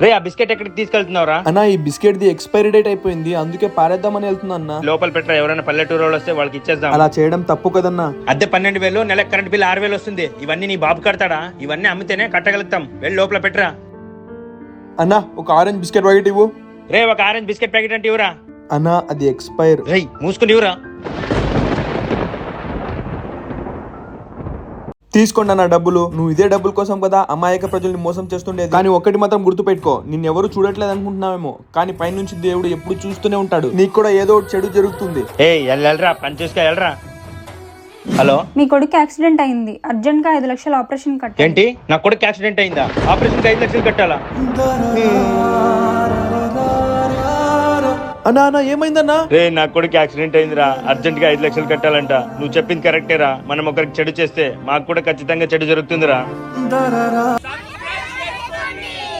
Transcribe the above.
రే ఆ బిస్కెట్ ఎక్కడికి తీసుకెళ్తున్నావురా? అన్నా ఈ బిస్కెట్ ది ఎక్స్పైరీ డేట్ అయిపోయింది, అందుకే పారేద్దామని వెళ్తున్నా అన్న. లోపల పెట్టరా, ఎవరైనా పల్లెటూరు వాళ్ళు వస్తే వాళ్ళకి ఇచ్చేద్దాం. అలా చేయడం తప్పు కదన్నా. అద్దె 12,000, నెలకు కరెంట్ బిల్ 6,000 వస్తుంది. ఇవన్నీ నీ బాబు కడతాడా? ఇవన్నీ అమ్మితేనే కట్టగలుగుతాం. వెళ్ళి లోపల పెట్టరా. అన్నా ఒక ఆరెంజ్ బిస్కెట్ ప్యాకెట్ ఇవ్వు. రే ఒక ఆరెంజ్ బిస్కెట్ ప్యాకెట్ అంటే ఇవ్వరా. అన్నా అది ఎక్స్పైర్. రే మూసుకుని ఇవ్వరా. తీసుకోండి అన్న డబ్బులు. నువ్వు ఇదే డబ్బుల కోసం కదా అమాయక ప్రజల్ని మోసం చేస్తుండేది. కానీ ఒక్కటి మాత్రం గుర్తుపెట్టుకో, నిన్నెవరు చూడట్లేదు అనుకుంటున్నావేమో, కానీ పైనుంచి దేవుడు ఎప్పుడు చూస్తూనే ఉంటాడు. నీకు కూడా ఏదో ఒకటి చెడు జరుగుతుంది. ఏ వెళ్ళరా, పని చూసుకో వెళ్ళరా. హలో, మీ కొడుకు యాక్సిడెంట్ అయింది, అర్జెంట్ గా 5 లక్షలు ఆపరేషన్ కట్టాలి. ఏంటి నా కొడుకు యాక్సిడెంట్ అయిందా? ఆపరేషన్ 5 లక్షలు కట్టాలా? అన్నా అన్నా ఏమైందన్నా? రే నా కొడుకు యాక్సిడెంట్ అయిందిరా, అర్జెంట్ గా 5 లక్షలు కట్టాలంట. నువ్వు చెప్పింది కరెక్టేరా. మనం ఒకరికి చెడు చేస్తే మాకు కూడా ఖచ్చితంగా చెడు జరుగుతుందిరా.